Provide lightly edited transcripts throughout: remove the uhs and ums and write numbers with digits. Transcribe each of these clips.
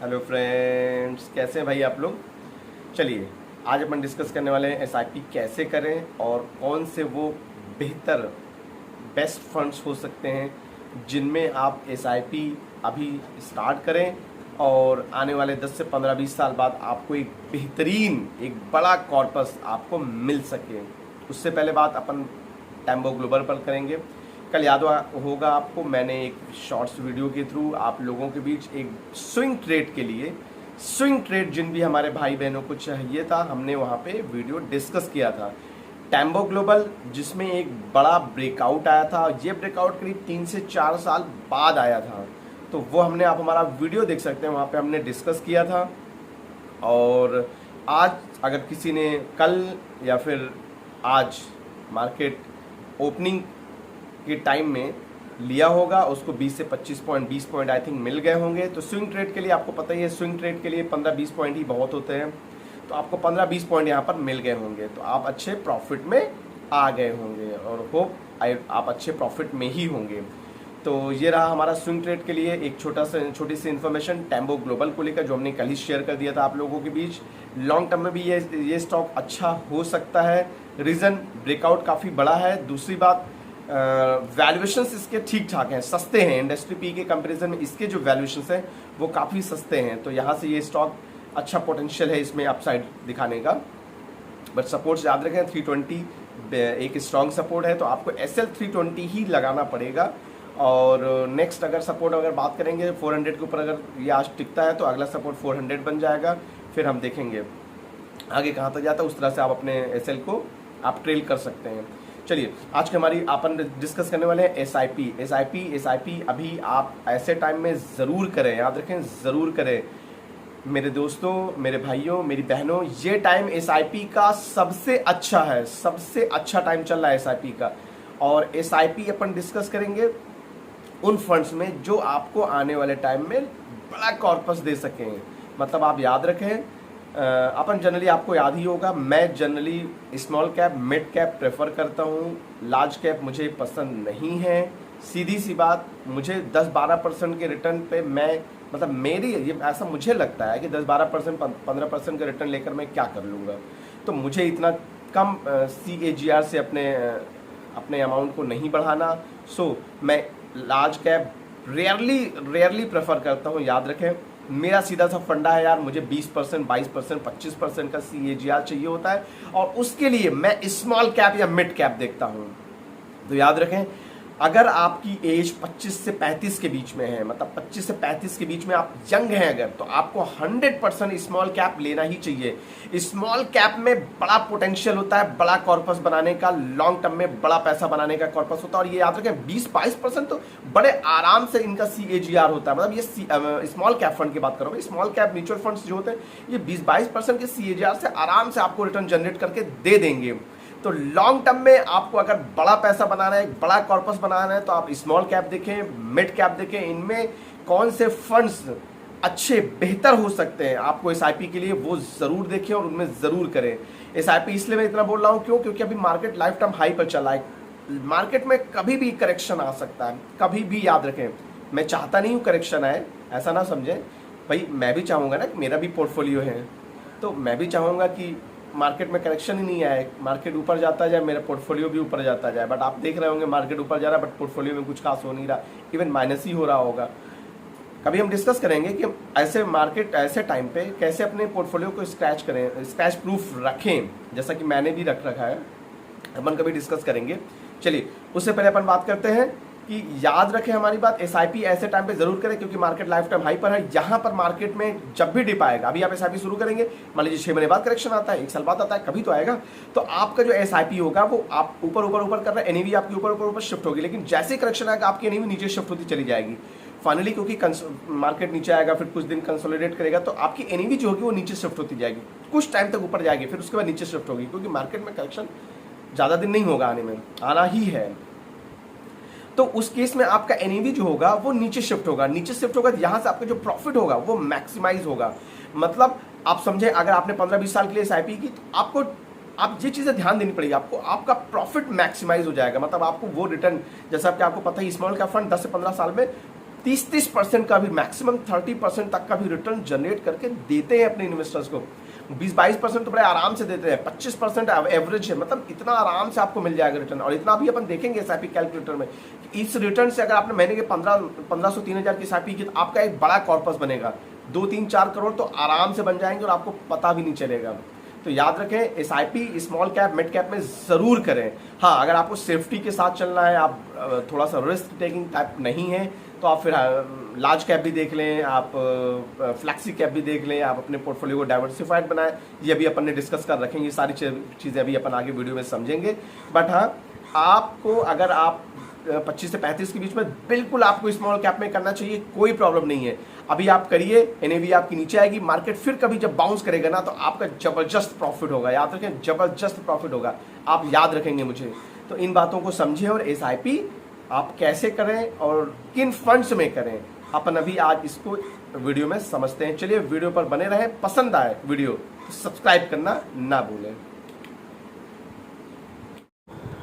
Hello friends, कैसे हैं भाई आप लोग। चलिए आज अपन डिस्कस करने वाले हैं एसआईपी कैसे करें और कौन से वो बेहतर बेस्ट फंड्स हो सकते हैं जिनमें आप एसआईपी अभी स्टार्ट करें और आने वाले 10 से 15-20 साल बाद आपको एक बेहतरीन एक बड़ा कॉर्पस आपको मिल सके। उससे पहले बात अपन टैम्बो ग्लोबल पर करेंगे। कल याद होगा आपको, मैंने एक शॉर्ट्स वीडियो के थ्रू आप लोगों के बीच एक स्विंग ट्रेड के लिए स्विंग ट्रेड जिन भी हमारे भाई बहनों को चाहिए था, हमने वहाँ पे वीडियो डिस्कस किया था टैम्बो ग्लोबल, जिसमें एक बड़ा ब्रेकआउट आया था। ये ब्रेकआउट करीब 3 से 4 साल बाद आया था, तो वो हमने आप हमारा वीडियो देख सकते हैं, वहाँ पे हमने डिस्कस किया था। और आज अगर किसी ने कल या फिर आज मार्केट ओपनिंग के टाइम में लिया होगा, उसको 20 से 25 पॉइंट 20 पॉइंट आई थिंक मिल गए होंगे। तो स्विंग ट्रेड के लिए आपको पता ही है, स्विंग ट्रेड के लिए 15-20 पॉइंट ही बहुत होते हैं, तो आपको 15-20 पॉइंट यहाँ पर मिल गए होंगे, तो आप अच्छे प्रॉफिट में आ गए होंगे और होप आप अच्छे प्रॉफिट में ही होंगे। तो ये रहा हमारा स्विंग ट्रेड के लिए एक छोटी सी इन्फॉर्मेशन टैम्बो ग्लोबल को लेकर, जो हमने कल ही शेयर कर दिया था आप लोगों के बीच। लॉन्ग टर्म में भी ये स्टॉक अच्छा हो सकता है। रीज़न ब्रेकआउट काफ़ी बड़ा है। दूसरी बात, वैल्यूएशंस इसके ठीक ठाक हैं, सस्ते हैं। इंडस्ट्री पी के कंपैरिजन में इसके जो वैल्यूएशंस हैं वो काफ़ी सस्ते हैं, तो यहाँ से ये स्टॉक अच्छा पोटेंशियल है इसमें अपसाइड दिखाने का। बट सपोर्ट्स याद रखें, 320 एक स्ट्रॉन्ग सपोर्ट है, तो आपको SL 320 ही लगाना पड़ेगा। और नेक्स्ट अगर सपोर्ट अगर बात करेंगे 400 के ऊपर, अगर ये आज टिकता है तो अगला सपोर्ट 400 बन जाएगा। फिर हम देखेंगे आगे कहाँ तक जाता है, उस तरह से आप अपने SL को आप ट्रेल कर सकते हैं। चलिए आज के हमारी अपन डिस्कस करने वाले हैं एसआईपी अभी आप ऐसे टाइम में ज़रूर करें, याद रखें ज़रूर करें मेरे दोस्तों, मेरे भाइयों, मेरी बहनों। ये टाइम एसआईपी का सबसे अच्छा है, सबसे अच्छा टाइम चल रहा है एसआईपी का। और एसआईपी अपन डिस्कस करेंगे उन फंड्स में जो आपको आने वाले टाइम में बड़ा कॉर्पस दे सकें। मतलब आप याद रखें, अपन जनरली आपको याद ही होगा, मैं generally small cap mid cap prefer करता हूँ, लार्ज कैप मुझे पसंद नहीं है। सीधी सी बात, मुझे 10-12% के रिटर्न पे मैं मतलब मेरी ये ऐसा मुझे लगता है कि 10-12% 15% का रिटर्न लेकर मैं क्या कर लूँगा। तो मुझे इतना कम CAGR से अपने अमाउंट को नहीं बढ़ाना। सो मैं लार्ज कैप रेयरली प्रेफर करता हूँ। याद रखें, मेरा सीधा सा फंडा है यार, मुझे 20%, 22%, 25% का CAGR चाहिए होता है, और उसके लिए मैं स्मॉल कैप या मिड कैप देखता हूँ। तो याद रखें, अगर आपकी एज 25 से 35 के बीच में है, मतलब 25 से 35 के बीच में आप यंग हैं अगर, तो आपको 100% स्मॉल कैप लेना ही चाहिए। स्मॉल कैप में बड़ा पोटेंशियल होता है बड़ा कॉर्पस बनाने का, लॉन्ग टर्म में बड़ा पैसा बनाने का कॉर्पस होता है। और ये याद रखें 20-22% तो बड़े आराम से इनका CAGR होता है। मतलब ये स्मॉल कैप फंड की बात करो, स्मॉल कैप म्यूचुअल फंड्स जो होते हैं ये 20-22% के CAGR से आराम से आपको रिटर्न जनरेट करके दे देंगे। तो लॉन्ग टर्म में आपको अगर बड़ा पैसा बनाना है, बड़ा कॉर्पस बनाना है, तो आप स्मॉल कैप देखें, मिड कैप देखें, इनमें कौन से फंड्स अच्छे बेहतर हो सकते हैं आपको एसआईपी के लिए, वो ज़रूर देखें और उनमें ज़रूर करें एसआईपी। इसलिए मैं इतना बोल रहा हूँ, क्योंकि अभी मार्केट लाइफ टाइम हाई पर चला है। मार्केट में कभी भी करेक्शन आ सकता है, कभी भी। याद रखें, मैं चाहता नहीं हूँ करेक्शन आए, ऐसा ना समझें भाई, मैं भी चाहूँगा ना कि मेरा भी पोर्टफोलियो है, तो मैं भी चाहूँगा कि मार्केट में करेक्शन ही नहीं आए, मार्केट ऊपर जाता जाए, मेरा पोर्टफोलियो भी ऊपर जाता जाए। बट आप देख रहे होंगे मार्केट ऊपर जा रहा है, बट पोर्टफोलियो में कुछ खास हो नहीं रहा, इवन माइनस ही हो रहा होगा। कभी हम डिस्कस करेंगे कि ऐसे मार्केट ऐसे टाइम पे कैसे अपने पोर्टफोलियो को स्क्रैच करें, स्क्रैच प्रूफ रखें, जैसा कि मैंने भी रख रखा है, अपन कभी डिस्कस करेंगे। चलिए उससे पहले अपन बात करते हैं कि याद रखें हमारी बात, एसआईपी ऐसे टाइम पे जरूर करें क्योंकि मार्केट लाइफ टाइम हाई पर है। यहाँ पर मार्केट में जब भी डिप आएगा, अभी आप एसआईपी शुरू करेंगे, मान लीजिए 6 महीने बाद करेक्शन आता है, 1 साल बाद आता है, कभी तो आएगा, तो आपका जो एसआईपी होगा वो आप ऊपर कर रहे हैं, एनएवी आपकी ऊपर शिफ्ट होगी। लेकिन जैसे करेक्शन आएगा आपकी एनएवी नीचे शिफ्ट होती चली जाएगी फाइनली, क्योंकि मार्केट नीचे आएगा, फिर कुछ दिन कंसोलिडेट करेगा, तो आपकी एनएवी जो होगी वो नीचे शिफ्ट होती जाएगी, कुछ टाइम तक ऊपर जाएगी, फिर उसके बाद नीचे शिफ्ट होगी, क्योंकि मार्केट में करेक्शन ज़्यादा दिन नहीं होगा, आने में आना ही है। तो उस केस में आपका एनएवी जो होगा वो नीचे शिफ्ट होगा, तो यहाँ से आपका जो प्रॉफिट होगा वो मैक्सिमाइज होगा। मतलब आप समझे, अगर आपने 15-20 साल के लिए एसआईपी की, तो आप ये चीज़ें ध्यान देनी पड़ेगी आपको, आपका प्रॉफिट मैक्सिमाइज हो जाएगा। मतलब आपको वो रिटर्न, जैसा कि आपको पता है स्मॉल का फंड 10 से 15 साल में 30% का भी, मैक्सिमम 30% तक का भी रिटर्न जनरेट करके देते हैं अपने इन्वेस्टर्स को। 20-22% तो बड़े आराम से देते हैं, 25% एवरेज है, मतलब इतना आराम से आपको मिल जाएगा रिटर्न। और इतना भी अपन देखेंगे एसआईपी कैलकुलेटर में, इस रिटर्न से अगर आपने महीने के 1500-3000 की एसआईपी की, तो आपका एक बड़ा कॉर्पस बनेगा, 2-3-4 करोड़ तो आराम से बन जाएंगे और आपको पता भी नहीं चलेगा। तो याद रखें, SIP small cap mid cap में ज़रूर करें। हाँ, अगर आपको सेफ्टी के साथ चलना है, आप थोड़ा सा रिस्क टेकिंग टाइप नहीं है, तो आप फिर लार्ज कैप भी देख लें, आप फ्लैक्सी कैप भी देख लें, आप अपने पोर्टफोलियो को डाइवर्सिफाइड बनाएं। ये भी अपन ने डिस्कस कर रखेंगे, सारी चीज़ें अभी अपन आगे वीडियो में समझेंगे। बट हाँ, आपको अगर आप 25 से 35 के बीच में बिल्कुल आपको स्मॉल कैप में करना चाहिए, कोई प्रॉब्लम नहीं है। अभी आप करिए, एनएवी आपकी नीचे आएगी, मार्केट फिर कभी जब बाउंस करेगा ना, तो आपका जबरदस्त प्रॉफिट होगा। याद रखें, जबरदस्त प्रॉफिट होगा, आप याद रखेंगे मुझे। तो इन बातों को समझिए, और एसआईपी आप कैसे करें और किन फंड्स में करें, अपन अभी आज इसको वीडियो में समझते हैं। चलिए वीडियो पर बने रहें, पसंद आए वीडियो तो सब्सक्राइब करना ना भूलें।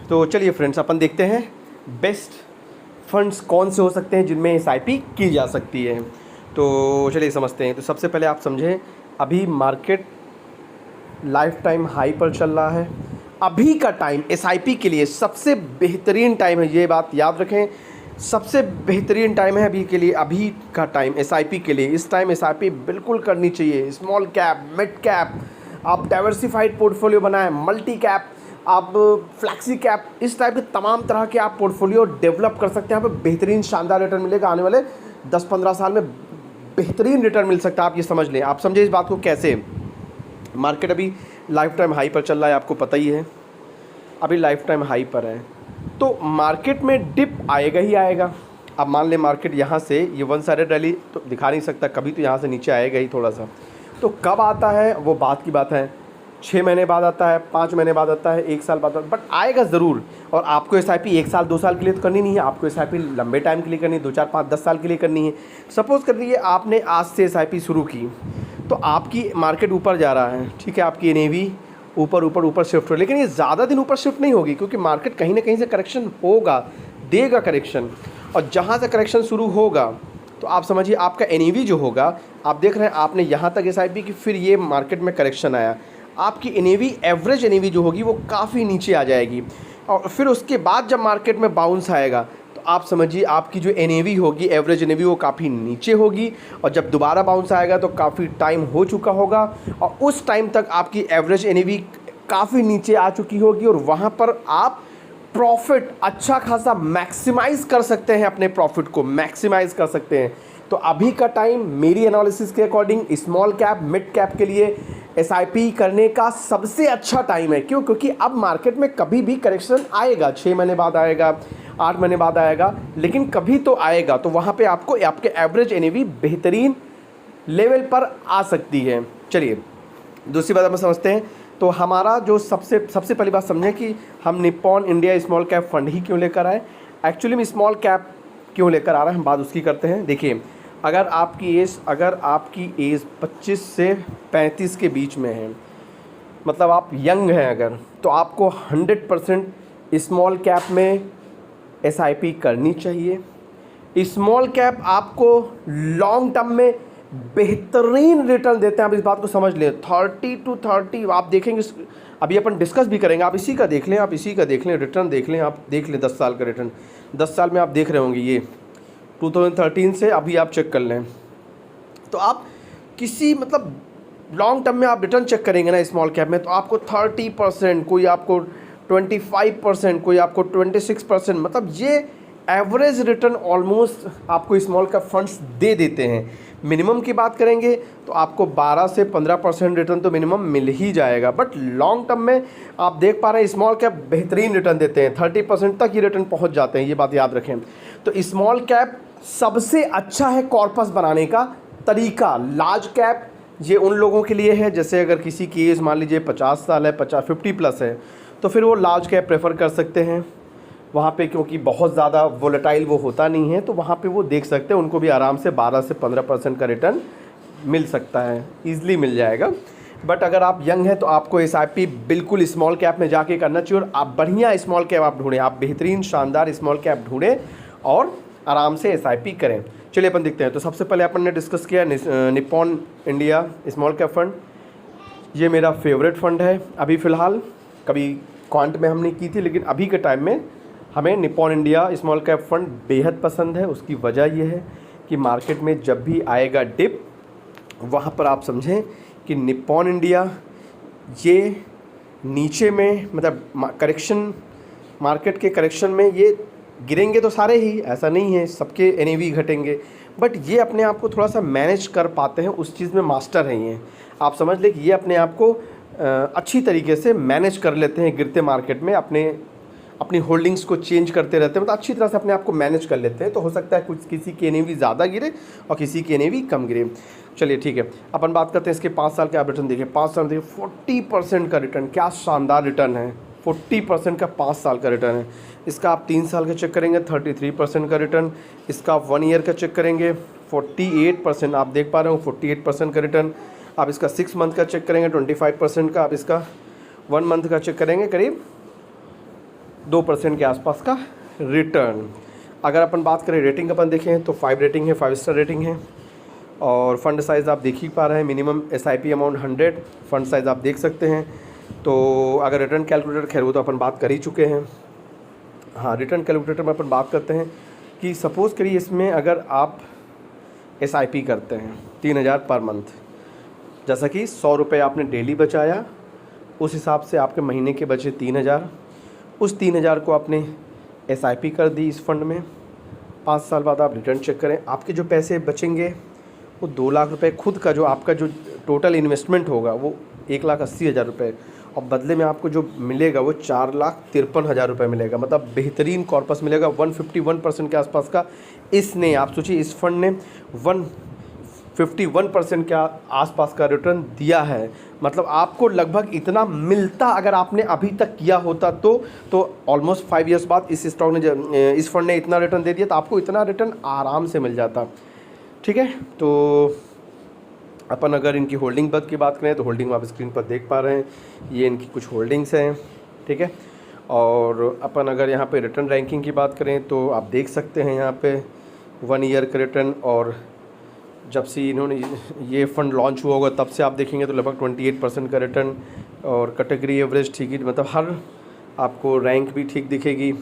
तो चलिए फ्रेंड्स, अपन देखते हैं बेस्ट फंड्स कौन से हो सकते हैं जिनमें एसआईपी की जा सकती है। तो चलिए समझते हैं। तो सबसे पहले आप समझें, अभी मार्केट लाइफ टाइम हाई पर चल रहा है। अभी का टाइम एसआईपी के लिए सबसे बेहतरीन टाइम है, ये बात याद रखें, सबसे बेहतरीन टाइम है अभी के लिए। अभी का टाइम एसआईपी के लिए, इस टाइम एसआईपी बिल्कुल करनी चाहिए। स्मॉल कैप, मिड कैप, आप डाइवर्सिफाइड पोर्टफोलियो बनाएं, मल्टी कैप, आप फ्लैक्सी कैप, इस टाइप के तमाम तरह के आप पोर्टफोलियो डेवलप कर सकते हैं। यहाँ पर बेहतरीन शानदार रिटर्न मिलेगा, आने वाले 10-15 साल में बेहतरीन रिटर्न मिल सकता है। आप ये समझ लें। आप समझे इस बात को कैसे? मार्केट अभी लाइफ टाइम हाई पर चल रहा है, आपको पता ही है, अभी लाइफ टाइम हाई पर है, तो मार्केट में डिप आएगा ही आएगा। अब मान लें मार्केट यहाँ से ये वन साइडेड रैली तो दिखा नहीं सकता, कभी तो यहाँ से नीचे आएगा ही थोड़ा सा। तो कब आता है वो बात की बात है, 6 महीने बाद आता है, 5 महीने बाद आता है, 1 साल बाद आता है, बट आएगा ज़रूर। और आपको एसआईपी 1 साल 2 साल के लिए तो करनी नहीं है, आपको एसआईपी लंबे टाइम के लिए करनी है, 2, 4, 5, 10 साल के लिए करनी है। सपोज़ कर लीजिए आपने आज से एसआईपी शुरू की, तो आपकी मार्केट ऊपर जा रहा है, ठीक है, आपकी एनएवी ऊपर शिफ्ट हो, लेकिन ये ज़्यादा दिन ऊपर शिफ्ट नहीं होगी, क्योंकि मार्केट कहीं ना कहीं से करेक्शन होगा, देगा करेक्शन। और जहाँ से करेक्शन शुरू होगा, तो आप समझिए आपका एनएवी जो होगा, आप देख रहे हैं आपने यहाँ तक एसआईपी की, फिर ये मार्केट में करेक्शन आया, आपकी एनएवी, एवरेज एनएवी जो होगी वो काफ़ी नीचे आ जाएगी। और फिर उसके बाद जब मार्केट में बाउंस आएगा, तो आप समझिए आपकी जो एनएवी होगी, एवरेज एनएवी, वो काफ़ी नीचे होगी। और जब दोबारा बाउंस आएगा तो काफ़ी टाइम हो चुका होगा, और उस टाइम तक आपकी एवरेज एनएवी काफ़ी नीचे आ चुकी होगी, और वहाँ पर आप प्रॉफिट अच्छा खासा मैक्सिमाइज़ कर सकते हैं, अपने प्रॉफिट को मैक्सिमाइज़ कर सकते हैं। तो अभी का टाइम मेरी एनालिसिस के according small cap, mid cap के लिए एसआईपी करने का सबसे अच्छा टाइम है। क्यों? क्योंकि अब मार्केट में कभी भी करेक्शन आएगा, 6 महीने बाद आएगा, 8 महीने बाद आएगा, लेकिन कभी तो आएगा। तो वहाँ पे आपको आपके एवरेज एनएवी बेहतरीन लेवल पर आ सकती है। चलिए दूसरी बात हम समझते हैं। तो हमारा जो सबसे पहली बात समझें कि हम Nippon India small cap fund ही क्यों लेकर आए। एक्चुअली में स्मॉल कैप क्यों लेकर आ रहे हैं, हम बात उसकी करते हैं। देखिए, अगर आपकी एज 25 से 35 के बीच में है, मतलब आप यंग हैं अगर, तो आपको 100% स्मॉल कैप में एसआईपी करनी चाहिए। स्मॉल कैप आपको लॉन्ग टर्म में बेहतरीन रिटर्न देते हैं। आप इस बात को समझ लें, 30 to 30 आप देखेंगे, अभी अपन डिस्कस भी करेंगे, आप इसी का देख लें, रिटर्न देख लें, आप देख लें 10 साल का रिटर्न, 10 साल में आप देख रहे होंगे, ये 2013 से अभी आप चेक कर लें, तो आप किसी मतलब लॉन्ग टर्म में आप रिटर्न चेक करेंगे ना स्मॉल कैप में, तो आपको 30%, कोई आपको 25%, कोई आपको 26%, मतलब ये एवरेज रिटर्न ऑलमोस्ट आपको स्मॉल कैप फंड्स दे देते हैं। मिनिमम की बात करेंगे तो आपको 12 से 15% रिटर्न तो मिनिमम मिल ही जाएगा, बट लॉन्ग टर्म में आप देख पा रहे हैं स्मॉल कैप बेहतरीन रिटर्न देते हैं, 30% तक ये रिटर्न पहुंच जाते हैं, ये बात याद रखें। तो स्मॉल कैप सबसे अच्छा है कॉर्पस बनाने का तरीका। लार्ज कैप ये उन लोगों के लिए है, जैसे अगर किसी की एज मान लीजिए 50 साल है, 50 है, तो फिर वो लार्ज कैप प्रेफर कर सकते हैं वहाँ पे, क्योंकि बहुत ज़्यादा वोलेटाइल वो होता नहीं है, तो वहाँ पे वो देख सकते हैं, उनको भी आराम से 12 से 15% का रिटर्न मिल सकता है, ईज़िली मिल जाएगा। बट अगर आप यंग हैं तो आपको एसआईपी बिल्कुल स्मॉल कैप में जाके करना चाहिए, और आप बढ़िया स्मॉल कैप आप ढूंढें, आप बेहतरीन शानदार स्मॉल कैप ढूंढें और आराम से एसआईपी करें। चलिए अपन देखते हैं। तो सबसे पहले अपन ने डिस्कस किया Nippon India small cap fund. ये मेरा फेवरेट फंड है अभी फ़िलहाल, कभी क्वांट में हमने की थी, लेकिन अभी के टाइम में हमें Nippon India small cap fund बेहद पसंद है। उसकी वजह यह है कि मार्केट में जब भी आएगा डिप, वहाँ पर आप समझें कि निप्पॉन इंडिया ये नीचे में मतलब करेक्शन, मार्केट के करेक्शन में ये गिरेंगे तो सारे ही, ऐसा नहीं है सबके एनएवी घटेंगे, बट ये अपने आप को थोड़ा सा मैनेज कर पाते हैं, उस चीज़ में मास्टर हैं ये। आप समझ लें कि ये अपने आप को अच्छी तरीके से मैनेज कर लेते हैं गिरते मार्केट में, अपनी होल्डिंग्स को चेंज करते रहते हैं, मतलब अच्छी तरह से अपने आप को मैनेज कर लेते हैं। तो हो सकता है कुछ किसी की एनएवी ज़्यादा गिरे और किसी की एनएवी कम गिरे। चलिए ठीक है, अपन बात करते हैं इसके 5 साल के आप रिटर्न देखिए। 5 साल देखिए 40% का रिटर्न, क्या शानदार रिटर्न है। 40% का 5 साल का रिटर्न है। इसका आप 3 साल का चेक करेंगे 33% का रिटर्न। इसका आप 1 ईयर का चेक करेंगे 48%, आप देख पा रहे हो 48% का रिटर्न। आप इसका 6 मंथ का चेक करेंगे 25% का। आप इसका 1 मंथ का चेक करेंगे करीब 2% के आसपास का रिटर्न। अगर अपन बात करें रेटिंग अपन देखें तो 5 रेटिंग है, 5 स्टार रेटिंग है। और फंड साइज़ आप देख ही पा रहे हैं, minimum SIP amount 100, fund size आप देख सकते हैं। तो अगर रिटर्न कैलकुलेटर, खैर वो तो अपन बात कर ही चुके हैं। हाँ, रिटर्न कैलकुलेटर में अपन बात करते हैं कि सपोज़ करिए इसमें अगर आप एसआईपी करते हैं 3000 पर मंथ, जैसा कि 100 रुपये आपने डेली बचाया, उस हिसाब से आपके महीने के बचे 3000। उस 3000 को आपने एसआईपी कर दी इस फंड में। 5 साल बाद आप रिटर्न चेक करें, आपके जो पैसे बचेंगे वो 2 लाख रुपए खुद का, जो आपका जो टोटल इन्वेस्टमेंट होगा वो 1,80,000 रुपये, और बदले में आपको जो मिलेगा वो 4,53,000 रुपये मिलेगा। मतलब बेहतरीन कॉर्पस मिलेगा 151% के आसपास का। इसने, आप सोचिए इस फंड ने 151% के आसपास का रिटर्न दिया है। मतलब आपको लगभग इतना मिलता अगर आपने अभी तक किया होता तो ऑलमोस्ट 5 इयर्स बाद इस स्टॉक ने, इस फंड ने इतना रिटर्न दे दिया तो आपको इतना रिटर्न आराम से मिल जाता। ठीक है, तो अपन अगर इनकी होल्डिंग बद की बात करें तो होल्डिंग आप स्क्रीन पर देख पा रहे हैं, ये इनकी कुछ होल्डिंग्स हैं। ठीक है, और अपन अगर यहाँ पे रिटर्न रैंकिंग की बात करें तो आप देख सकते हैं यहाँ पे 1 ईयर का रिटर्न, और जब से इन्होंने ये फंड लॉन्च हुआ होगा तब से आप देखेंगे तो लगभग 28% का रिटर्न, और कैटेगरी एवरेज ठीक ही, मतलब हर आपको रैंक भी ठीक दिखेगी।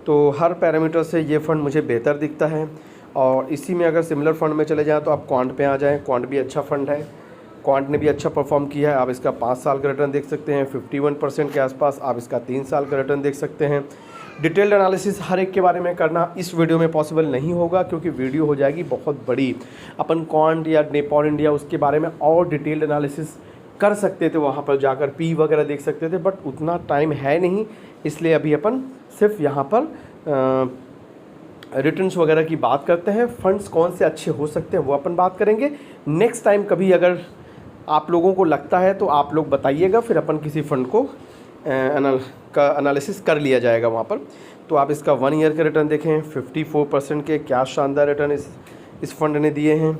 तो हर पैरामीटर से ये फ़ंड मुझे बेहतर दिखता है। और इसी में अगर सिमिलर फंड में चले जाएँ तो आप क्वांट पे आ जाएँ, क्वांट भी अच्छा फंड है, क्वांट ने भी अच्छा परफॉर्म किया है। आप इसका 5 साल का रिटर्न देख सकते हैं 51% के आसपास, आप इसका 3 साल का रिटर्न देख सकते हैं। डिटेल्ड एनालिसिस हर एक के बारे में करना इस वीडियो में पॉसिबल नहीं होगा, क्योंकि वीडियो हो जाएगी बहुत बड़ी। अपन क्वांट या निप्पॉन इंडिया उसके बारे में और डिटेल्ड एनालिसिस कर सकते थे, वहाँ पर जाकर पी वगैरह देख सकते थे, बट उतना टाइम है नहीं, इसलिए अभी अपन सिर्फ यहाँ पर रिटर्न्स वगैरह की बात करते हैं। फंड्स कौन से अच्छे हो सकते हैं वो अपन बात करेंगे नेक्स्ट टाइम। कभी अगर आप लोगों को लगता है तो आप लोग बताइएगा, फिर अपन किसी फ़ंड को एनालिसिस कर लिया जाएगा वहाँ पर। तो आप इसका 1 ईयर का रिटर्न देखें 54% के, क्या शानदार रिटर्न इस फंड ने दिए हैं।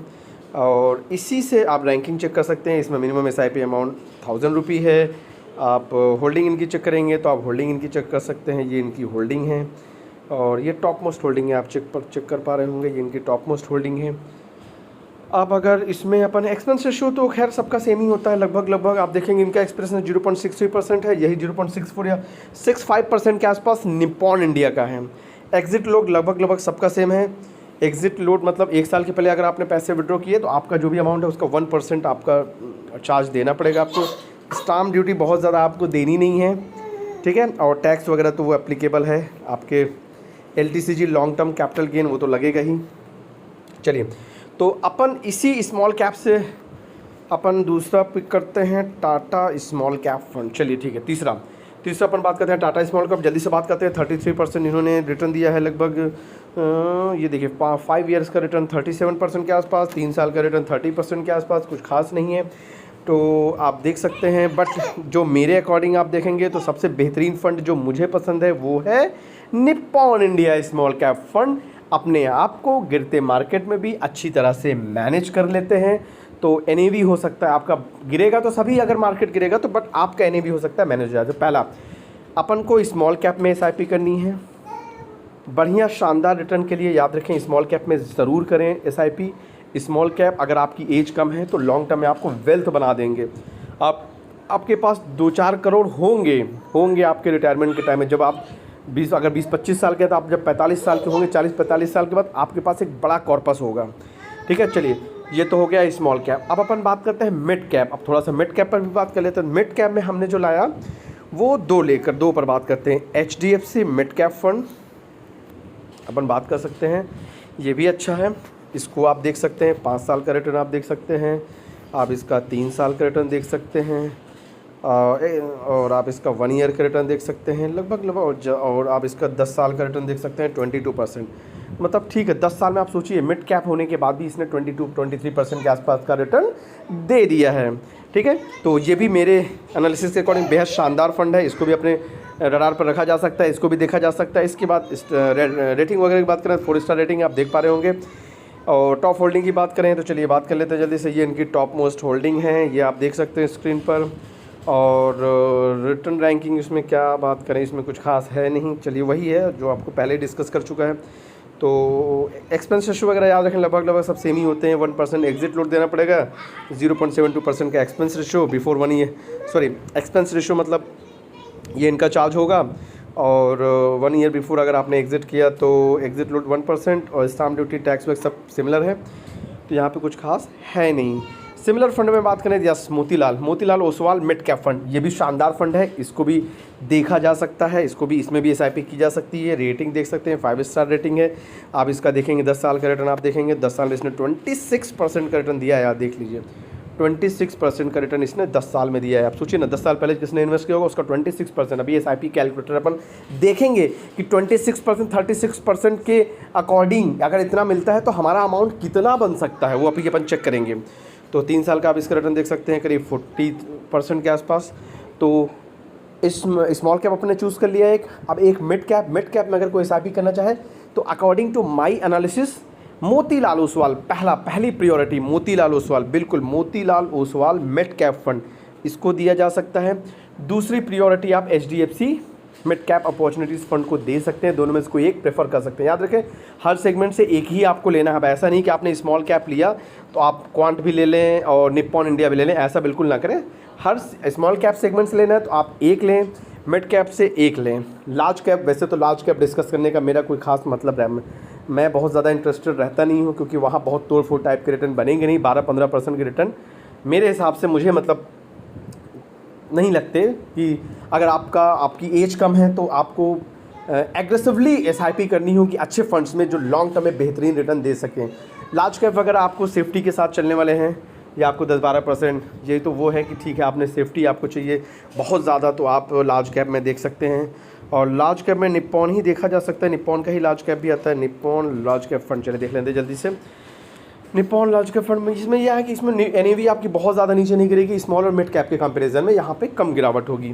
और इसी से आप रैंकिंग चेक कर सकते हैं। इसमें मिनिमम एसआईपी अमाउंट 1000 रुपये है। आप होल्डिंग इनकी चेक करेंगे तो आप होल्डिंग इनकी चेक कर सकते हैं, ये इनकी होल्डिंग है, और ये टॉप मोस्ट होल्डिंग है, आप चेक कर पा रहे होंगे, ये इनकी टॉप मोस्ट होल्डिंग है। अब अगर इसमें अपन एक्सपेंस रेशियो तो खैर सबका सेम ही होता है लगभग आप देखेंगे इनका एक्सप्रेशन 0.63% है, यही 0.64 या 65% के आसपास निप्पॉन इंडिया का है। एग्जिट लोड लगभग सबका सेम है। एग्जिट लोड मतलब 1 साल के पहले अगर आपने पैसे विड्रॉ किए तो आपका जो भी अमाउंट है उसका 1% आपका चार्ज देना पड़ेगा आपको। स्टाम्प ड्यूटी बहुत ज़्यादा आपको देनी नहीं है, ठीक है, और टैक्स वगैरह तो वो एप्लीकेबल है। आपके LTCG long term capital gain वो तो लगेगा ही। चलिए, तो अपन इसी स्मॉल कैप से अपन दूसरा पिक करते हैं, टाटा स्मॉल कैप फंड। चलिए ठीक है, तीसरा अपन बात करते हैं टाटा स्मॉल कैप। जल्दी से बात करते हैं। 33% इन्होंने रिटर्न दिया है लगभग। ये देखिए 5 ईयर्स का रिटर्न 37% के आसपास, 3 साल का रिटर्न 30% के आसपास, कुछ खास नहीं है। तो आप देख सकते हैं, बट जो मेरे अकॉर्डिंग आप देखेंगे तो सबसे बेहतरीन फंड जो मुझे पसंद है वो है Nippon India small cap fund. अपने आप को गिरते मार्केट में भी अच्छी तरह से मैनेज कर लेते हैं। तो NAV हो सकता है आपका गिरेगा तो सभी, अगर मार्केट गिरेगा तो, बट आपका NAV हो सकता है मैनेज हो जाए। तो पहला अपन को स्मॉल कैप में SIP करनी है, बढ़िया शानदार रिटर्न के लिए याद रखें स्मॉल कैप में ज़रूर करें एसआईपी। स्मॉल कैप अगर आपकी एज कम है तो लॉन्ग टर्म में आपको वेल्थ बना देंगे। आपके पास 2-4 करोड़ होंगे आपके रिटायरमेंट के टाइम में। जब आप 20-25 साल के हैं तो आप जब 45 साल के होंगे, 40-45 साल के बाद आपके पास एक बड़ा कॉर्पस होगा। ठीक है, चलिए ये तो हो गया स्मॉल कैप। अब अपन बात करते हैं मिड कैप। अब थोड़ा सा मिड कैप पर भी बात कर लेते हैं। मिड कैप में हमने जो लाया वो दो पर बात करते हैं। HDFC मिड कैप फंड अपन बात कर सकते हैं, ये भी अच्छा है। इसको आप देख सकते हैं 5 साल का रिटर्न आप देख सकते हैं, आप इसका 3 साल का रिटर्न देख सकते हैं, और आप इसका 1 ईयर का रिटर्न देख सकते हैं लगभग, और आप इसका 10 साल का रिटर्न देख सकते हैं 22%। मतलब ठीक है, 10 साल में आप सोचिए मिड कैप होने के बाद भी इसने 22-23% के आसपास का रिटर्न दे दिया है। ठीक है, तो ये भी मेरे एनालिसिस के अकॉर्डिंग बेहद शानदार फंड है। इसको भी अपने रडार पर रखा जा सकता है, इसको भी देखा जा सकता है। इसके बाद रेटिंग वगैरह की बात करें, 4 स्टार रेटिंग आप देख पा रहे होंगे। और टॉप होल्डिंग की बात करें तो चलिए बात कर लेते हैं जल्दी से। ये इनकी टॉप मोस्ट होल्डिंग है, ये आप देख सकते हैं स्क्रीन पर। और रिटर्न रैंकिंग इसमें क्या बात करें, इसमें कुछ खास है नहीं। चलिए वही है जो आपको पहले डिस्कस कर चुका है। तो एक्सपेंस रेशो वगैरह याद रखें, लगभग सब सेम ही होते हैं। 1% एग्जिट लोड देना पड़ेगा, 0.72% का expense ratio before 1 year, sorry expense ratio मतलब ये इनका चार्ज होगा। और 1 ईयर बिफोर अगर आपने एग्जिट किया तो एग्जिट लोड 1%, और स्टाम्प ड्यूटी टैक्स वैक्स सब सिमिलर है, तो यहाँ पे कुछ खास है नहीं। सिमिलर फंड में बात करें yes, Motilal Oswal mid cap fund, ये भी शानदार फंड है, इसको भी देखा जा सकता है। इसमें भी एसआईपी की जा सकती है। रेटिंग देख सकते हैं 5 स्टार रेटिंग है। आप इसका देखेंगे 10 साल का रिटर्न आप देखेंगे, 10 साल में इसने 26% का रिटर्न दिया है। आप देख लीजिए 26% का रिटर्न इसने 10 साल में दिया है। आप सोचिए ना, 10 साल पहले किसने इन्वेस्ट किया होगा, उसका 26%। अभी एसआईपी कैलकुलेटर अपन देखेंगे कि 26%, 36% के अकॉर्डिंग अगर इतना मिलता है तो हमारा अमाउंट कितना बन सकता है, वो अभी अपन चेक करेंगे। तो 3 साल का आप इसका रिटर्न देख सकते हैं करीब 40% के आसपास। तो इस स्मॉल कैप अपने चूज़ कर लिया एक। अब एक मिड कैप में अगर कोई एसआईपी करना चाहे तो according to my analysis Motilal Oswal पहली प्रियोरिटी, मोतीलाल ओसवाल, बिल्कुल Motilal Oswal mid cap fund, इसको दिया जा सकता है। दूसरी प्रियोरिटी आप HDFC mid cap opportunities fund को दे सकते हैं। दोनों में से कोई एक प्रेफर कर सकते हैं। याद रखें हर सेगमेंट से एक ही आपको लेना है। ऐसा नहीं कि आपने स्मॉल कैप लिया तो आप क्वांट भी ले लें और निप्पॉन इंडिया भी ले लें, ऐसा बिल्कुल ना करें। हर स्मॉल कैप सेगमेंट से लेना है तो आप एक लें, मिड कैप से एक लें। लार्ज कैप, वैसे तो लार्ज कैप डिस्कस करने का मेरा कोई खास मतलब है, मैं बहुत ज़्यादा इंटरेस्टेड रहता नहीं हूँ, क्योंकि वहाँ बहुत तोड़ फोड़ टाइप के रिटर्न बनेंगे नहीं। 12-15% के रिटर्न मेरे हिसाब से मुझे मतलब नहीं लगते कि अगर आपकी एज कम है तो आपको एग्रेसिवली एसआईपी करनी होगी अच्छे फंड्स में जो लॉन्ग टर्म में बेहतरीन रिटर्न दे सकें। लार्ज कैप वगैरह आपको सेफ्टी के साथ चलने वाले हैं, या आपको 10-12%, ये तो वो है कि ठीक है आपने सेफ्टी आपको चाहिए बहुत ज़्यादा, तो आप लार्ज कैप में देख सकते हैं। और लार्ज कैप में निप्पॉन ही देखा जा सकता है, निप्पॉन का ही लार्ज कैप भी आता है। निप्पॉन लार्ज कैप फंड चले देख लेते जल्दी से। निप्पॉन लार्ज कैप फंड में इसमें यह है कि इसमें NAV आपकी बहुत ज़्यादा नीचे नहीं गिरेगी, स्मॉल और मिड कैप के कंपैरिजन में यहाँ पे कम गिरावट होगी।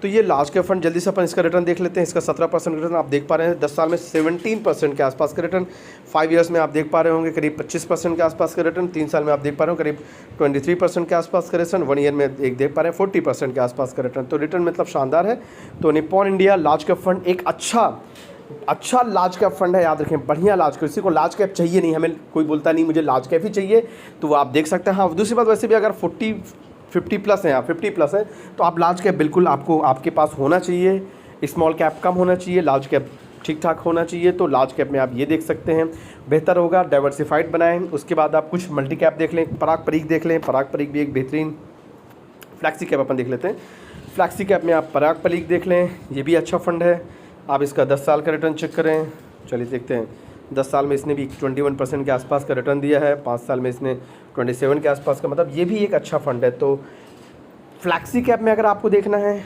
तो ये लार्ज कैप फंड जल्दी से अपन इसका रिटर्न देख लेते हैं। इसका 17% रिटर्न आप देख पा रहे हैं, 10 साल में 17% के आसपास का रिटर्न, 5 ईयर्स में आप देख पा रहे होंगे करीब 25% के आसपास का रिटर्न, 3 साल में आप देख पा रहे हो करीब 23% के आसपास का रिटर्न, 1 ईयर में एक देख पा रहे हैं 40% के आसपास का रिटर्न। तो रिटर्न मतलब शानदार है। तो Nippon India large cap fund एक अच्छा लार्ज कैप फंड है। याद रखें बढ़िया लार्ज कैप, किसी को लार्ज कैप चाहिए नहीं, हमें कोई बोलता नहीं मुझे लार्ज कैप ही चाहिए तो वो आप देख सकते हैं। हाँ, दूसरी बात वैसे भी अगर 50 प्लस है, 50 प्लस है तो आप लार्ज कैप बिल्कुल आपके पास होना चाहिए। स्मॉल कैप कम होना चाहिए, लार्ज कैप ठीक ठाक होना चाहिए। तो लार्ज कैप में आप ये देख सकते हैं, बेहतर होगा डाइवर्सिफाइड बनाएं। उसके बाद आप कुछ मल्टी कैप देख लें, पराग परीक देख लें, पराग परीक भी एक बेहतरीन। फ्लैक्सी कैप अपन देख लेते हैं, फ्लैक्सी कैप में आप पराग परीक देख लें, ये भी अच्छा फंड है। आप इसका 10 साल का रिटर्न चेक करें, चलिए देखते हैं। 10 साल में इसने भी 21% के आसपास का रिटर्न दिया है, 5 साल में इसने 27 के आसपास का, मतलब ये भी एक अच्छा फंड है। तो फ्लैक्सी कैप में अगर आपको देखना है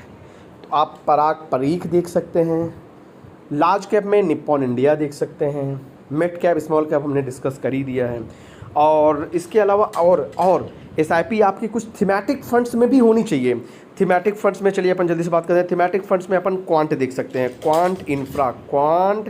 तो आप पराग परीक देख सकते हैं, लार्ज कैप में निप्पॉन इंडिया देख सकते हैं, मिड कैप स्मॉल कैप हमने डिस्कस कर ही दिया है। और इसके अलावा और एसआईपी आपकी कुछ थीमेटिक फंड्स में भी होनी चाहिए। थीमेटिक फंड्स में चलिए अपन जल्दी से बात करते हैं। थीमेटिक फंड्स में अपन क्वांट देख सकते हैं, क्वांट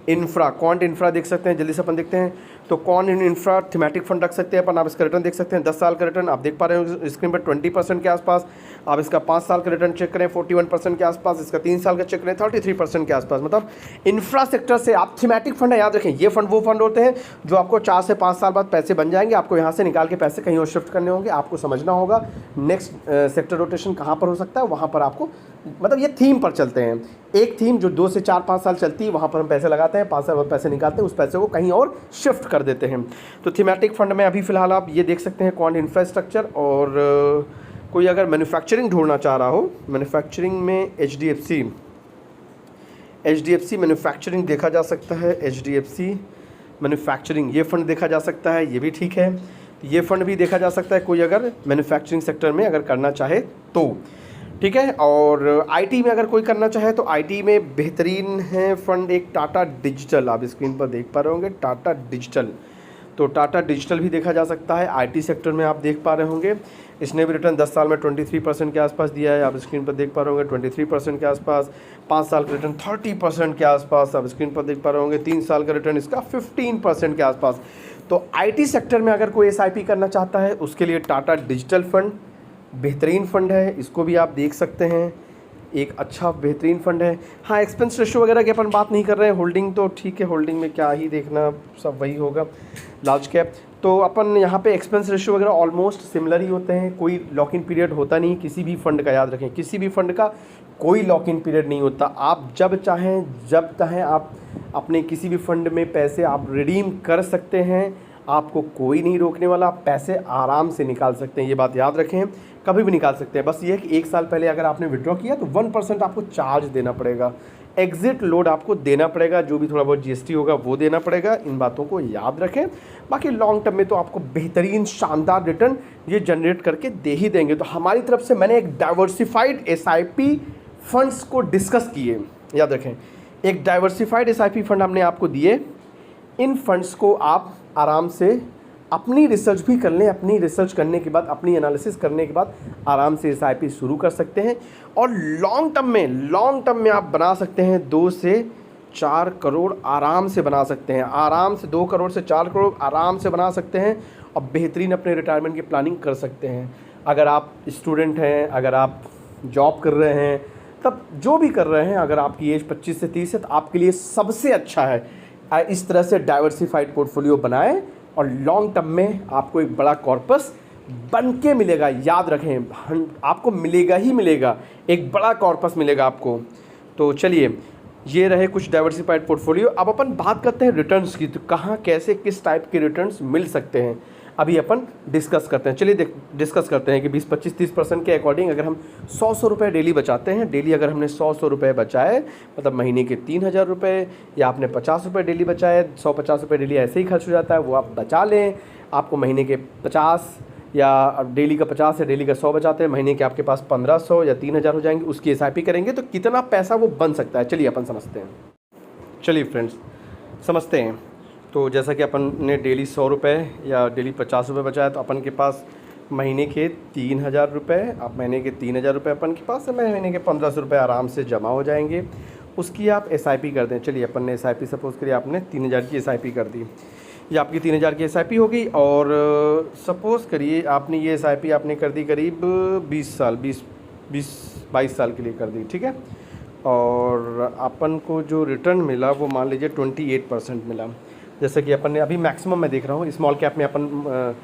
इंफ्रा, क्वांट इंफ्रा देख सकते हैं, जल्दी से अपन देखते हैं। तो क्वांट इंफ्रा थीमेटिक फंड रख सकते हैं अपन। आप इसका रिटर्न देख सकते हैं, 10 साल का रिटर्न आप देख पा रहे हो स्क्रीन पर 20% के आसपास। आप इसका 5 साल का रिटर्न चेक करें 41% के आसपास, इसका 3 साल का चेक करें 33% के आसपास। मतलब इंफ्रा सेक्टर से आप थीमेटिक फंड है, याद रखें ये फंड वो फंड होते हैं जो आपको 4 से 5 साल बाद पैसे बन जाएंगे, आपको यहाँ से निकाल के पैसे कहीं और शिफ्ट करने होंगे। आपको समझना होगा नेक्स्ट सेक्टर रोटेशन कहाँ पर हो सकता है, वहाँ पर आपको मतलब ये थीम पर चलते हैं। एक थीम जो 2 से 4-5 साल चलती है, वहाँ पर हम पैसे लगाते हैं, 5 साल बाद पैसे निकालते हैं, उस पैसे को कहीं और शिफ्ट कर देते हैं। तो थीमेटिक फंड में अभी फ़िलहाल आप ये देख सकते हैं क्वांट इंफ्रास्ट्रक्चर। और कोई अगर मैन्युफैक्चरिंग ढूंढना चाह रहा हो, मैन्युफैक्चरिंग में H D F C manufacturing देखा जा सकता है। HDFC मैन्युफैक्चरिंग ये फ़ंड देखा जा सकता है, ये भी ठीक है। ये फ़ंड भी देखा जा सकता है कोई अगर मैन्युफैक्चरिंग सेक्टर में अगर करना चाहे तो, ठीक है। और आईटी में अगर कोई करना चाहे तो आईटी में बेहतरीन है फ़ंड एक टाटा डिजिटल, आप स्क्रीन पर देख पा रहे होंगे टाटा डिजिटल। तो टाटा डिजिटल भी देखा जा सकता है आईटी सेक्टर में, आप देख पा रहे होंगे। इसने भी रिटर्न 10 साल में 23% के आसपास दिया है, आप स्क्रीन पर देख पा रहे होंगे 23% के आसपास। 5 साल का रिटर्न 30% के आसपास, आप स्क्रीन पर देख पा रहे होंगे। 3 साल का रिटर्न इसका 15% के आसपास। तो आईटी सेक्टर में अगर कोई एसआईपी करना चाहता है उसके लिए टाटा डिजिटल फ़ंड बेहतरीन फ़ंड है, इसको भी आप देख सकते हैं, एक अच्छा बेहतरीन फ़ंड है। हाँ, एक्सपेंस रेशो वगैरह की अपन बात नहीं कर रहे हैं, होल्डिंग तो ठीक है, होल्डिंग में क्या ही देखना, सब वही होगा लार्ज कैप। तो अपन यहाँ पे एक्सपेंस रेशो वगैरह ऑलमोस्ट सिमिलर ही होते हैं, कोई लॉक इन पीरियड होता नहीं किसी भी फ़ंड का, याद रखें किसी भी फ़ंड का कोई लॉक इन पीरियड नहीं होता। आप जब चाहें आप अपने किसी भी फ़ंड में पैसे आप रिडीम कर सकते हैं, आपको कोई नहीं रोकने वाला, आप पैसे आराम से निकाल सकते हैं, ये बात याद रखें, कभी भी निकाल सकते हैं। बस ये है कि 1 साल पहले अगर आपने विड्रॉ किया तो 1% आपको चार्ज देना पड़ेगा, एग्जिट लोड आपको देना पड़ेगा, जो भी थोड़ा बहुत जीएसटी होगा वो देना पड़ेगा, इन बातों को याद रखें। बाकी लॉन्ग टर्म में तो आपको बेहतरीन शानदार रिटर्न ये जनरेट करके दे ही देंगे। तो हमारी तरफ से मैंने एक डाइवर्सिफाइड एसआईपी फंड्स को डिस्कस किए, याद रखें एक डाइवर्सिफाइड एसआईपी फंड हमने आपको दिए। इन फंड्स को आप आराम से अपनी रिसर्च भी कर लें, अपनी रिसर्च करने के बाद, अपनी एनालिसिस करने के बाद आराम से एसआईपी शुरू कर सकते हैं। और लॉन्ग टर्म में आप बना सकते हैं 2 से 4 करोड़ आराम से बना सकते हैं, आराम से 2 करोड़ से 4 करोड़ आराम से बना सकते हैं और बेहतरीन अपने रिटायरमेंट की प्लानिंग कर सकते हैं। अगर आप स्टूडेंट हैं, अगर आप जॉब कर रहे हैं, तब जो भी कर रहे हैं, अगर आपकी एज 25 से 30 है तो आपके लिए सबसे अच्छा है इस तरह से डाइवर्सिफाइड पोर्टफोलियो बनाएं और लॉन्ग टर्म में आपको एक बड़ा कॉर्पस बन के मिलेगा। याद रखें आपको मिलेगा ही मिलेगा, एक बड़ा कॉर्पस मिलेगा आपको। तो चलिए ये रहे कुछ डाइवर्सिफाइड पोर्टफोलियो। अब अपन बात करते हैं रिटर्न्स की, तो कहाँ कैसे किस टाइप के रिटर्न्स मिल सकते हैं अभी अपन डिस्कस करते हैं। चलिए डिस्कस करते हैं कि 20, 25, 30% के अकॉर्डिंग अगर हम 100 रुपये डेली बचाते हैं, डेली अगर हमने 100 रुपये बचाए मतलब महीने के 3000 रुपये, या आपने 50 रुपये डेली बचाए, 150 रुपये डेली ऐसे ही खर्च हो जाता है, वो आप बचा लें। आपको महीने के 50 या डेली का 50 या डेली का 100 बचाते हैं, महीने के आपके पास 1500 या 3000 हो जाएंगे, उसकी एसआईपी करेंगे तो कितना पैसा वो बन सकता है। चलिए अपन समझते हैं, चलिए फ्रेंड्स समझते हैं। तो जैसा कि अपन ने डेली 100 रुपये या डेली 50 रुपये बचाया, तो अपन के पास महीने के 3000 रुपये, आप महीने के 3000 रुपये अपन के पास है, महीने के 1500 रुपये आराम से जमा हो जाएंगे। उसकी आप एसआईपी कर दें। चलिए अपन ने एसआईपी सपोज़ करिए आपने 3000 की एसआईपी कर दी, ये आपकी 3000 की एसआईपी हो गई। और सपोज़ करिए आपने ये एसआईपी आपने कर दी करीब 22 साल के लिए कर दी, ठीक है। और अपन को जो रिटर्न मिला वो मान लीजिए 28% मिला। जैसे कि अपन ने अभी मैक्सिमम मैं देख रहा हूँ स्मॉल कैप में, अपन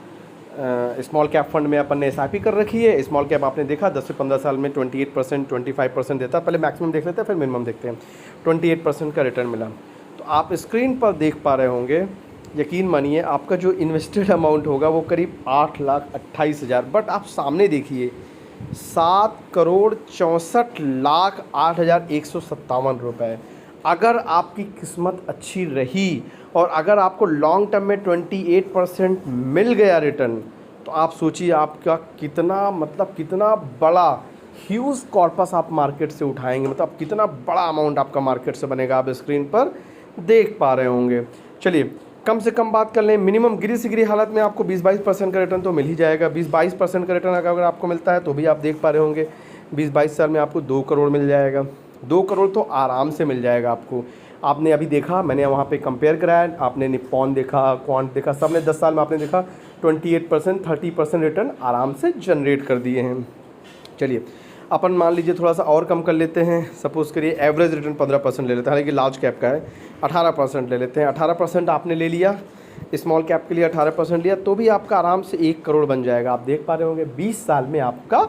स्मॉल कैप फंड में अपन ने एसआईपी कर रखी है। स्मॉल कैप आपने देखा 10 से 15 साल में 28%, 25% देता है। पहले मैक्सिमम देख लेते हैं फिर मिनिमम देखते हैं। 28% का रिटर्न मिला। तो आप स्क्रीन पर देख पा रहे होंगे, यकीन मानिए आपका जो इन्वेस्टेड अमाउंट होगा वो करीब 8,28,000, बट आप सामने देखिए 7,64,08,157 रुपये। अगर आपकी किस्मत अच्छी रही और अगर आपको लॉन्ग टर्म में 28% मिल गया रिटर्न, तो आप सोचिए आपका कितना बड़ा ह्यूज कॉर्पस आप मार्केट से उठाएंगे, मतलब कितना बड़ा अमाउंट आपका मार्केट से बनेगा, आप स्क्रीन पर देख पा रहे होंगे। चलिए कम से कम बात कर लें, मिनिमम गिरी से गिरी हालत में आपको 20-22% का रिटर्न तो मिल ही जाएगा। 20-22% का रिटर्न अगर आपको मिलता है तो भी आप देख पा रहे होंगे 20-22 साल में आपको 2 करोड़ मिल जाएगा। 2 करोड़ तो आराम से मिल जाएगा आपको। आपने अभी देखा, मैंने वहाँ पे कंपेयर कराया, आपने निप्पॉन देखा, क्वांट देखा, सब ने 10 साल में आपने देखा 28% 30% रिटर्न आराम से जनरेट कर दिए हैं। चलिए अपन मान लीजिए थोड़ा सा और कम कर लेते हैं, सपोज़ करिए एवरेज रिटर्न 15% ले लेते हैं, हालांकि लार्ज कैप का है 18% ले लेते हैं। 18% आपने ले लिया, स्मॉल कैप के लिए 18% लिया, तो भी आपका आराम से 1 करोड़ बन जाएगा। आप देख पा रहे होंगे 20 साल में आपका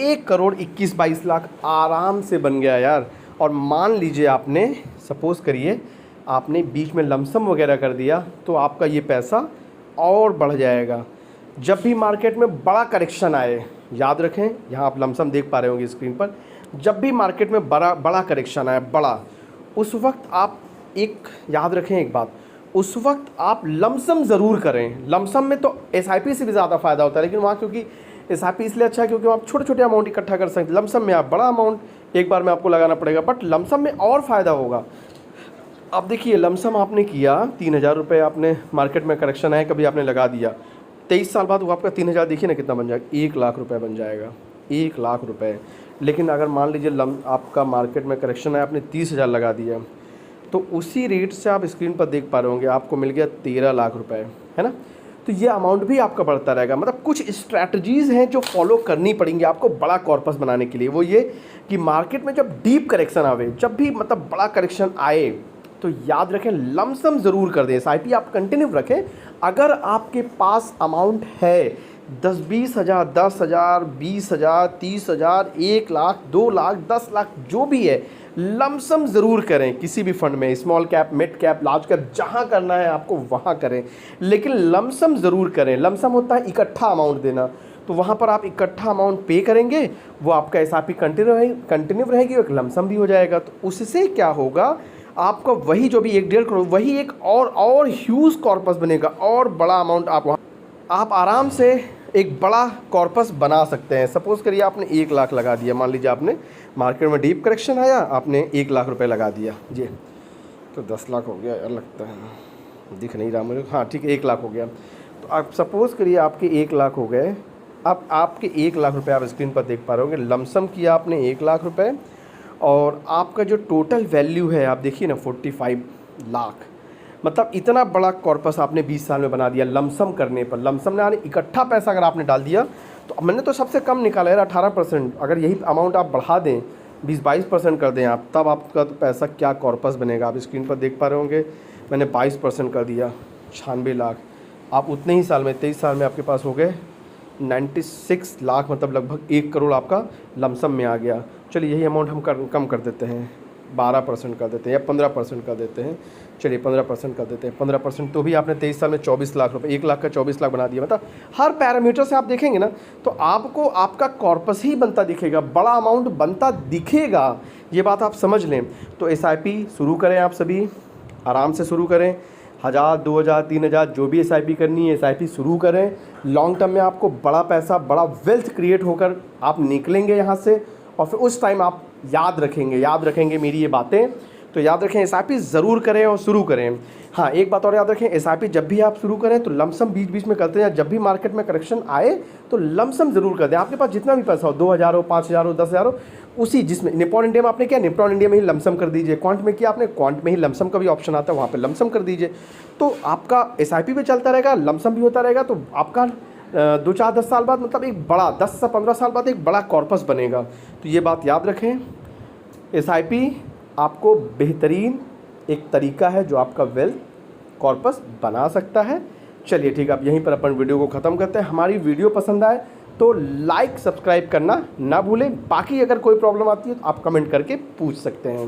1 करोड़ 21-22 लाख आराम से बन गया यार। और मान लीजिए आपने सपोज़ करिए आपने बीच में लमसम वगैरह कर दिया तो आपका ये पैसा और बढ़ जाएगा। जब भी मार्केट में बड़ा करेक्शन आए, याद रखें, यहाँ आप लमसम देख पा रहे होंगे स्क्रीन पर, जब भी मार्केट में बड़ा करेक्शन आए, बड़ा, उस वक्त आप एक याद रखें एक बात, उस वक्त आप लमसम ज़रूर करें। लमसम में तो एसआईपी से भी ज़्यादा फ़ायदा होता है, लेकिन वहाँ क्योंकि एसआईपी इसलिए अच्छा है क्योंकि आप छोटे छोटे अमाउंट इकट्ठा कर सकते हैं। लमसम में आप बड़ा अमाउंट एक बार में आपको लगाना पड़ेगा, बट लमसम में और फ़ायदा होगा। अब देखिए लमसम आपने किया 3000 रुपये, आपने मार्केट में करेक्शन आए कभी आपने लगा दिया, 23 साल बाद वो आपका 3000 देखिए ना कितना बन जाएगा, 1 लाख रुपए बन जाएगा, 1 लाख रुपए। लेकिन अगर मान लीजिए आपका मार्केट में करेक्शन है, आपने 30,000 लगा दिया, तो उसी रेट से आप स्क्रीन पर देख पा रहे होंगे आपको मिल गया 13 लाख रुपए, है ना। तो ये अमाउंट भी आपका बढ़ता रहेगा। मतलब कुछ स्ट्रैटेजीज़ हैं जो फॉलो करनी पड़ेंगी आपको बड़ा कॉर्पस बनाने के लिए। वो ये कि मार्केट में जब डीप करेक्शन आवे, जब भी मतलब बड़ा करेक्शन आए, तो याद रखें लमसम ज़रूर कर दें। एसआईपी आप कंटिन्यू रखें। अगर आपके पास अमाउंट है 10-20 हज़ार, 10,000, 20,000, 30,000, 1 लाख, 2 लाख, 10 लाख, जो भी है, लमसम ज़रूर करें किसी भी फंड में, small cap, mid cap, large cap, जहाँ करना है आपको वहाँ करें, लेकिन लमसम ज़रूर करें। लमसम होता है इकट्ठा अमाउंट देना, तो वहाँ पर आप इकट्ठा अमाउंट पे करेंगे, वो आपका एसआईपी कंटिन्यू रहेगी, एक लमसम भी हो जाएगा। तो उससे क्या होगा, आपका वही जो भी 1-1.5 करोड़, वही एक और ह्यूज कॉर्पस बनेगा, और बड़ा अमाउंट आप आराम से एक बड़ा कॉर्पस बना सकते हैं। सपोज़ करिए आपने 1 लाख लगा दिया, मान लीजिए आपने मार्केट में डीप करेक्शन आया, आपने 1 लाख रुपए लगा दिया जी, तो 10 लाख हो गया यार, लगता है दिख नहीं रहा मुझे, हाँ ठीक है 1 लाख हो गया। तो आप सपोज़ करिए आपके 1 लाख हो गए। अब आपके 1 लाख रुपए आप स्क्रीन पर देख पा रहे होंगे, लमसम किया आपने 1 लाख रुपए, और आपका जो टोटल वैल्यू है आप देखिए ना 45 लाख। मतलब इतना बड़ा कॉर्पस आपने 20 साल में बना दिया लमसम करने पर। लमसम ने इकट्ठा पैसा अगर आपने डाल दिया, तो मैंने तो सबसे कम निकाला यार 18%। अगर यही अमाउंट आप बढ़ा दें, 20-22% कर दें आप, तब आपका तो पैसा क्या कॉर्पस बनेगा। आप स्क्रीन पर देख पा रहे होंगे मैंने 22% कर दिया, 96 लाख। आप उतने ही साल में 23 साल में आपके पास हो गए 96 लाख, मतलब लगभग 1 करोड़ आपका लमसम में आ गया। चलिए यही अमाउंट हम कम कर देते हैं, 12% कर देते हैं या 15% कर देते हैं। चलिए 15% कर देते हैं, 15%, तो भी आपने 23 साल में 24 लाख रुपए, 1 लाख का 24 लाख बना दिया। मतलब हर पैरामीटर से आप देखेंगे ना, तो आपको आपका कॉर्पस ही बनता दिखेगा, बड़ा अमाउंट बनता दिखेगा। ये बात आप समझ लें। तो एसआईपी शुरू करें, आप सभी आराम से शुरू करें, 1000, 2000, 3000, जो भी एसआईपी करनी है एसआईपी शुरू करें। लॉन्ग टर्म में आपको बड़ा पैसा, बड़ा वेल्थ क्रिएट होकर आप निकलेंगे यहाँ से, और फिर उस टाइम आप याद रखेंगे मेरी ये बातें। तो याद रखें एसआईपी ज़रूर करें और शुरू करें। हाँ एक बात और याद रखें, एसआईपी जब भी आप शुरू करें तो लमसम बीच में करते हैं। जब भी मार्केट में करेक्शन आए तो लमसम ज़रूर कर दें। आपके पास जितना भी पैसा हो, 2000 हो, 5000 हो, 10,000 हो, उसी जिसमें निप्पॉन इंडिया में आपने किया, निप्पॉन इंडिया में ही लमसम कर दीजिए। क्वांट में किया आपने, क्वांट में ही लमसम का भी ऑप्शन आता है, वहाँ पर लमसम कर दीजिए। तो आपका एसआईपी भी चलता रहेगा, लमसम भी होता रहेगा। तो आपका 2, 4, 10 साल बाद, मतलब एक बड़ा 10 से 15 साल बाद एक बड़ा कॉर्पस बनेगा। तो ये बात याद रखें, एसआईपी आपको बेहतरीन एक तरीका है जो आपका वेल्थ कॉर्पस बना सकता है। चलिए ठीक है, अब यहीं पर अपन वीडियो को ख़त्म करते हैं। हमारी वीडियो पसंद आए तो लाइक सब्सक्राइब करना ना भूलें। बाकी अगर कोई प्रॉब्लम आती है तो आप कमेंट करके पूछ सकते हैं।